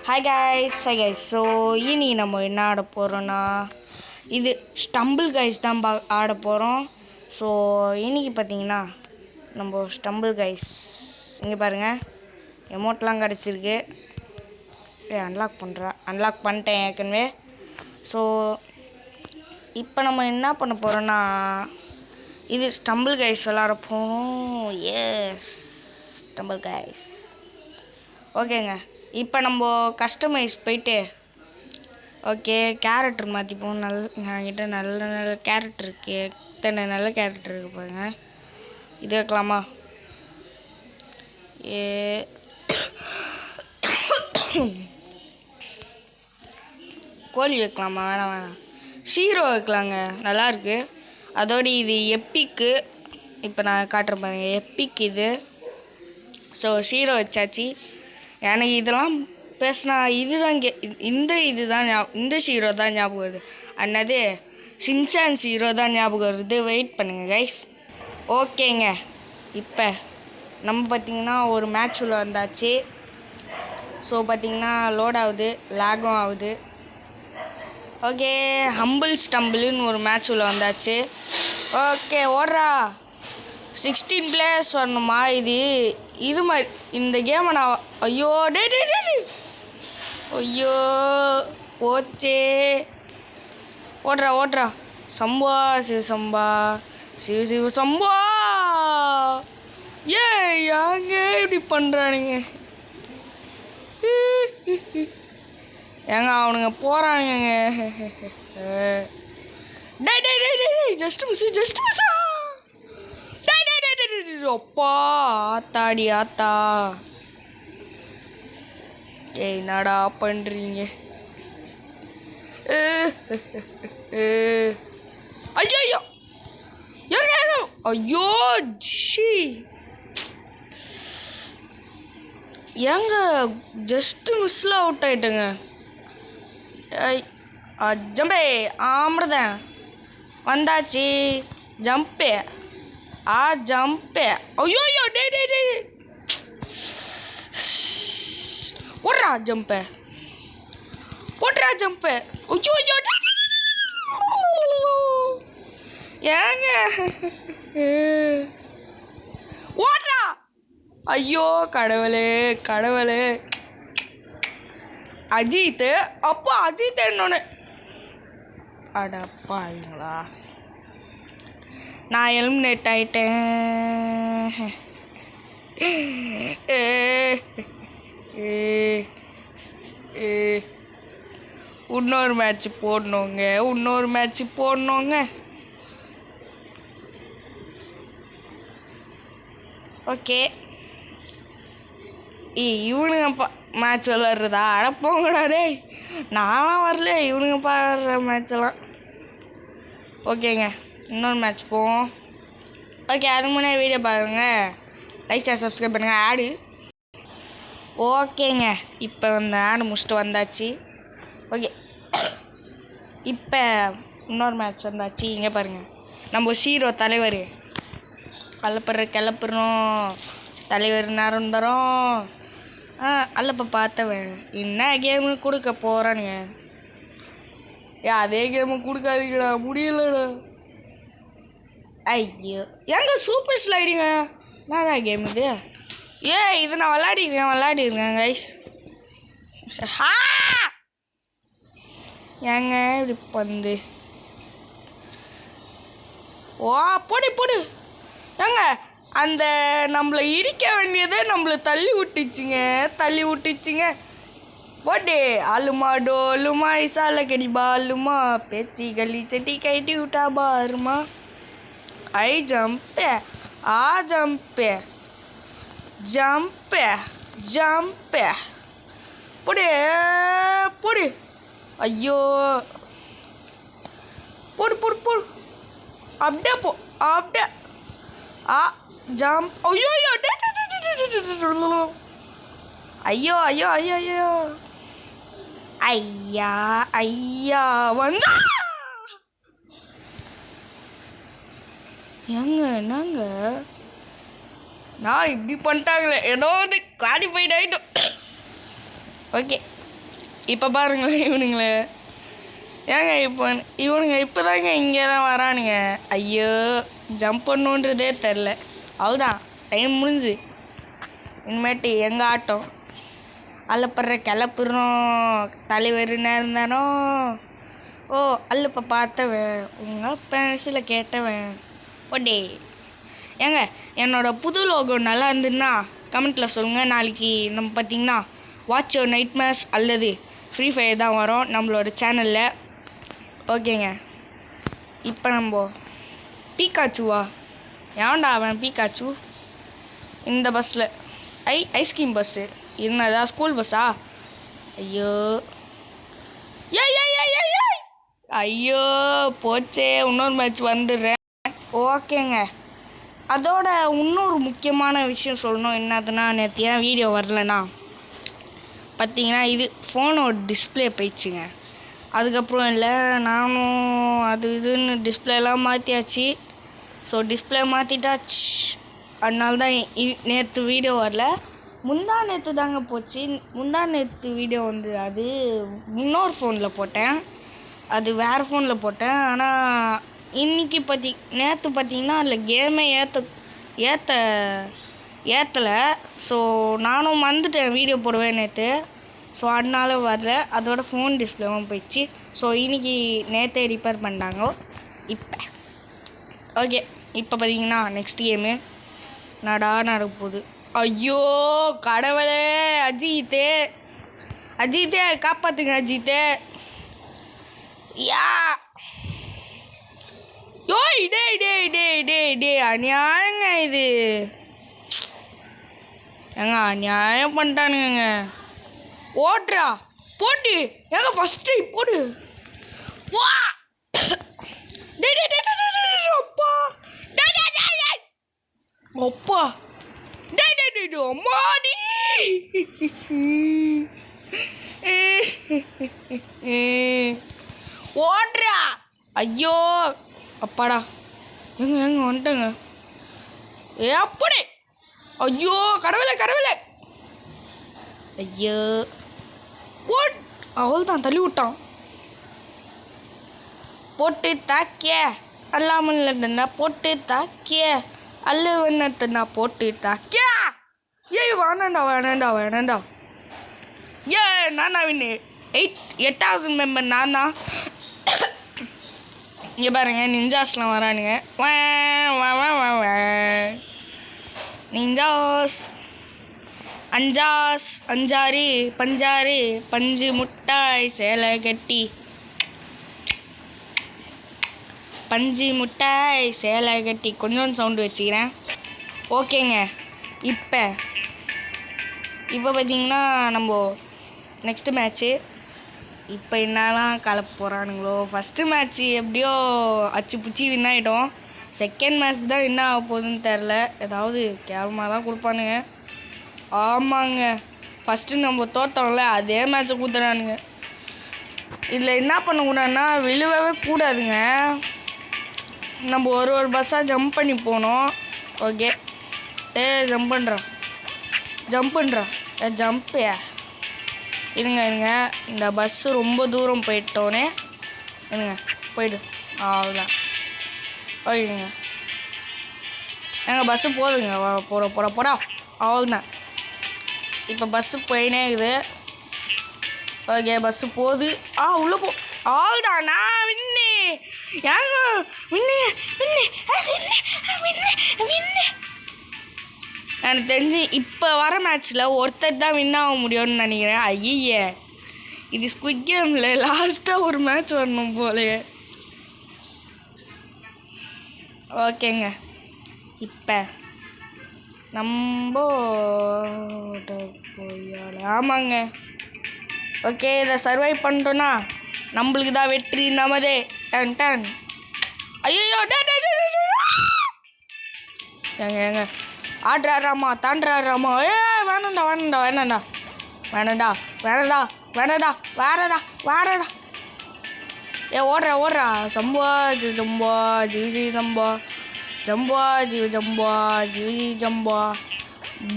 Hi guys so இனி நம்ம என்ன ஆட போகிறோன்னா இது ஸ்டம்பிள் கைஸ் தான் ஆட போகிறோம். ஸோ இன்றைக்கி பார்த்தீங்கன்னா நம்ம ஸ்டம்பிள் கைஸ் இங்கே பாருங்கள் எமௌண்ட்லாம் கிடச்சிருக்கு. அன்லாக் பண்ணிட்டேன் ஏற்கனவே. ஸோ இப்போ நம்ம என்ன பண்ண போகிறோன்னா இது ஸ்டம்பிள் கைஸ் விளாட போகணும். எஸ் ஸ்டம்பிள் கைஸ் ஓகேங்க. இப்போ நம்ம கஸ்டமைஸ் போயிட்டு ஓகே கேரக்டர் மாற்றிப்போம். என்கிட்ட நல்ல கேரக்டர் இருக்குது. எத்தனை நல்ல கேரக்டர் இருக்குது பாருங்க. இது வைக்கலாமா? கோழி வைக்கலாமா? வேணாம் ஷீரோ வைக்கலாங்க, நல்லாயிருக்கு. அதோடு இது எப்பிக்கு. இப்போ நான் காட்டுறேன் பாருங்க, எப்பிக் இது. ஸோ ஷீரோ வச்சாச்சு. எனக்கு இதெல்லாம் பேசினா இதுதான் இந்த ஷீரோ தான் ஞாபகம் வருது. அன்னது ஷின்சான் ஷீரோ தான் ஞாபகம் வருது. வெயிட் பண்ணுங்கள் கைஸ். ஓகேங்க, இப்போ நம்ம பார்த்திங்கன்னா ஒரு மேட்ச் உள்ள வந்தாச்சு. ஸோ பார்த்திங்கன்னா லோட் ஆகுது, லேகும் ஆகுது. ஓகே ஹம்பிள் ஸ்டம்பிள்னு ஒரு மேட்ச் உள்ள வந்தாச்சு. ஓகே ஓடுறா. 16 பிளேயர்ஸ் வரணுமா? இது மாதிரி இந்த கேமை நான் ஐயோ ஐயோ ஓச்சே. ஓடுறா சம்பா சிவ சம்பா. ஏங்க இப்படி பண்ணுறானுங்க? ஏங்க அவனுங்க போகிறானுங்க. Just miss. அப்பா ஆத்தாடி ஆத்தா. என்னடா பண்ணுறீங்க? ஐயோ ஐயோ ஜி ஏங்க ஜஸ்ட் மிஸ்ஸில் அவுட் ஆகிட்டேங்க. ஜம்பே ஆம்படுதேன் வந்தாச்சு. ஜம்பே ஜம்பே. ஐயோ டே ஓடுறா ஜம்பே. ஐயோ ஏங்க ஓடுறா. ஐயோ கடவுளே அஜித். அப்போ அஜித் என்னொன்னு அடப்பாங்களா, நான் எலிமினேட் ஆகிட்டேன். இன்னொரு மேட்ச் போடணுங்க. ஓகே இவனுங்க மேட்ச் விளாட்றதா? அடப்போங்கடா டேய், நான்லாம் வரல. இவனுங்க பாடுற மேட்செல்லாம். ஓகேங்க இன்னொரு மேட்ச் போவோம். ஓகே அதுக்கு முன்னாடி வீடியோ பாருங்க, லைக் ஷேர் சப்ஸ்கிரைப் பண்ணுங்கள். ஆடு ஓகேங்க. இப்போ ஆடு முடிச்சுட்டு வந்தாச்சு. ஓகே இப்போ இன்னொரு மேட்ச் வந்தாச்சு. இங்கே பாருங்கள், நம்ம ஷீரோ தலைவர் கிளப்புறோம். தலைவர் நேரம் தரோம். அல்லப்போ பார்த்தவன் என்ன கேமு கொடுக்க போகிறானுங்க. அதே கேமு கொடுக்காதீங்கடா, முடியலடா. ஐயோ எங்க சூப்பர் ஸ்லைடிங்க. என்னதான் கேம் இது? இது நான் விளாடிருக்கேன் கைஸ். ஏங்க இப்படி பந்து போடு ஏங்க அந்த நம்மளை இடிக்க வேண்டியதே நம்மளை தள்ளி விட்டுச்சுங்க. போட்டே ஆளுமா டோலுமா இசால கடி பாலுமா பேச்சி கலி செட்டி கைட்டி விட்டா பாருமா. ஐ ஜம்பே ஜம்பே போடு. ஐயோ போடு அப்படியே ஜம்ப். ஐயோ ஐயா வந்தா. என்னங்க நான் இப்படி பண்ணிட்டாங்களே, ஏதோ குவாலிஃபைட் ஆகிட்டோம். ஓகே இப்போ பாருங்களேன் இவனுங்களே. ஏங்க இவனுங்க இப்போ தாங்க இங்கெல்லாம் வரானுங்க. ஐயோ ஜம்ப் பண்ணுன்றதே தெரில. அவ்வளோதான், டைம் முடிஞ்சு. இனிமேட்டு எங்கள் ஆட்டம் அல்லப்படுற கிளப்புறோம். தலைவர் இருந்தானோ ஓ அல்லப்ப பார்த்தவன் உங்கள் பேசில் கேட்டவன் போடே. ஏங்க என்னோடய புது லோகோ நல்லா இருந்ததுன்னா கமெண்ட்டில் சொல்லுங்கள். நாளைக்கு நம்ம பார்த்திங்கன்னா வாட்ச் யுவர் நைட்மேர்ஸ் அல்லது ஃப்ரீ ஃபயர் தான் வரும் நம்மளோட சேனலில். ஓகேங்க, இப்போ நம்ம பீக்காச்சுவா ஏன்டா அவன் பீக்காச்சு இந்த பஸ்ஸில் ஐஸ்கிரீம் பஸ்ஸு என்னதா ஸ்கூல் பஸ்ஸா? ஐயோ ஐயோ போச்சே. இன்னொரு மேட்ச் வந்துடுறேன். ஓகேங்க, அதோட இன்னொரு முக்கியமான விஷயம் சொல்லணும். என்னதுன்னா நேற்று ஏன் வீடியோ வரலண்ணா பார்த்தீங்கன்னா இது ஃபோனோட டிஸ்பிளே போயிடுச்சுங்க. அதுக்கப்புறம் இல்லை நானும் அது இதுன்னு டிஸ்பிளேலாம் மாற்றியாச்சு. ஸோ டிஸ்பிளே மாற்றிட்டாச்சு. அதனால தான் நேற்று வீடியோ வரல. முந்தா நேற்று தாங்க போச்சு. முந்தா நேற்று வீடியோ வந்து அது இன்னொரு ஃபோனில் போட்டேன், அது வேறு ஃபோனில் போட்டேன். ஆனால் இன்றைக்கி நேற்று பார்த்தீங்கன்னா அதில் கேமே ஏற்றலை. ஸோ நானும் வந்துட்டேன் வீடியோ போடுவேன் நேற்று. ஸோ அதனால வரல. அதோட ஃபோன் டிஸ்பிளேவும் போயிடுச்சு. ஸோ இன்றைக்கி நேற்றே ரிப்பேர் பண்ணிட்டாங்க. ஓகே, இப்போ பார்த்தீங்கன்னா நெக்ஸ்ட் கேமு நடக்க போகுது. ஐயோ கடவுளே, அஜித்தே காப்பாற்றுங்க அஜித்தே. யா யோய் டே அநியாயங்க இது. ஏங்க அநியாயம் பண்ணிட்டானுங்க. ஓட்டுறா போட்டு ஏங்க ஃபஸ்ட்டு போடு. வா அப்பா அப்பா அம்மாடி ஓடுறா. ஐயோ அப்பாடா எங்க வந்துட்டேங்க. அப்படி ஐயோ கடவுளே ஐயோ அவள் தான் தள்ளி விட்டான். போட்டு தாக்கிய அல்லாமல் போட்டு தாக்கிய அல்லவண்ணா போட்டு தாக்கிய. ஏய் வேணாண்டா ஏ நான் வின்னு 8வது மெம்பர் நான் தான். இங்கே பாருங்க நிஞ்சாஸ்லாம் வரானுங்க. நிஞ்சாஸ் அஞ்சாறு பஞ்சாறு பஞ்சு முட்டாய் சேலை கட்டி கொஞ்சம் சவுண்டு வச்சுக்கிறேன். ஓகேங்க, இப்போ பார்த்தீங்கன்னா நம்ம நெக்ஸ்ட்டு மேட்ச்சு இப்போ என்னலாம் கலப்ப போகிறானுங்களோ. ஃபஸ்ட்டு மேட்ச்சு எப்படியோ அச்சு பிடிச்சி வின் ஆகிட்டோம். செகண்ட் மேட்ச் தான் என்ன ஆக போகுதுன்னு தெரில. ஏதாவது கேவலமாக தான் கொடுப்பானுங்க. ஆமாங்க, ஃபஸ்ட்டு நம்ம தோற்றோம்ல அதே மேட்ச்சை கொடுத்துறானுங்க. இதில் என்ன பண்ணக்கூடாதுன்னா விழுவவே கூடாதுங்க. நம்ம ஒரு பஸ்ஸாக ஜம்ப் பண்ணி போகணும். ஓகே ஜம்ப் பண்ணுறோம் ஜம்ப்பு. இருங்க இந்த பஸ்ஸு ரொம்ப தூரம் போயிட்டோன்னே இருங்க போயிடு. அவ்வளோதான் ஓகேங்க. எங்கள் பஸ்ஸு போதுங்க. போடா அவ்வளோதான். இப்போ பஸ்ஸு போயினே இருக்குது. ஓகே பஸ்ஸு போகுது. உள்ளே போ. அவ்வளோதான் நான் வின்னு. ஏங்க வின்னு எனக்கு தெரிஞ்சு இப்போ வர மேட்ச்சில் ஒருத்தர் தான் வின் ஆக முடியும்னு நினைக்கிறேன். ஐயே இது ஸ்குவிட் கேமில் லாஸ்ட்டாக ஒரு மேட்ச் வரணும் போலே. ஓகேங்க, இப்போ நம்ம ஆமாங்க. ஓகே இதை சர்வைவ் பண்ணிட்டோன்னா நம்மளுக்கு தான் வெற்றி நமதே. டன் ஐயோ ஏங்க ஆடுறாராமா தாண்டாராமா. வேணாண்டா ஓடுறா சம்பா ஜி ஜம்பா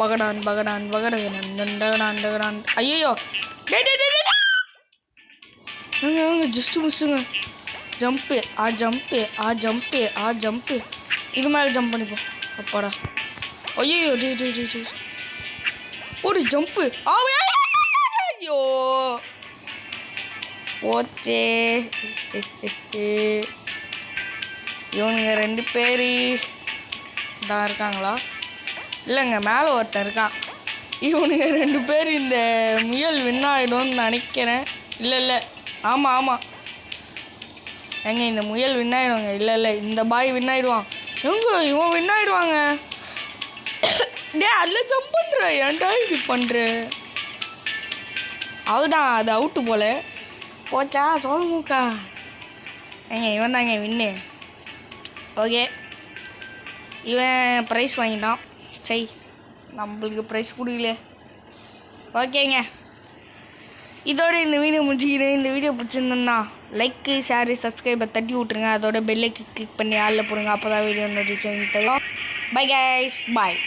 பகடான் ஐயோ ஏங்க ஜஸ்ட்டு மிஸ்ஸுங்க. Jump jump. இது மேலே ஜம்ப் பண்ணிப்போம். அப்பாடா. ஐயோ டே ஒரு ஜம்ப்பு. ஐயோ போச்சே. இவனுங்க 2 பேர் தான் இருக்காங்களா? இல்லைங்க, மேலே ஒருத்தன் இருக்கான். இவனுங்க 2 பேர் இந்த முயல் வின்னாயிடும்னு நினைக்கிறேன். இல்லை ஆமாம் ஏங்க இந்த முயல் வின்னாயிடுவாங்க. இல்லை இந்த பாய் வின்னாயிடுவான். இவன் வின்னாயிடுவாங்க. டே அதில் ஜம்ப் பண்ணுற, ஏன்டா இப்படி பண்ணுற? அதுதான் அது அவுட்டு போல. போச்சா சொல்லுங்கக்கா. ஏங்க இவன் தாங்க வின்னு. ஓகே, இவன் ப்ரைஸ் வாங்கிட்டான். சரி, நம்மளுக்கு ப்ரைஸ் கொடுக்கல. ஓகேங்க, இதோட இந்த வீடியோ முடிச்சுக்கிறேன். இந்த வீடியோ பிடிச்சிருந்தோம்னா லைக்கு, ஷேரு, சப்ஸ்கிரைபை தட்டி விட்ருங்க. அதோட பெல்லைக்கு கிளிக் பண்ணி ஆளில் போடுங்க. அப்போ தான் வீடியோ நோட்டிஃபிகேஷன் தெரியும். பை கைஸ், பாய்.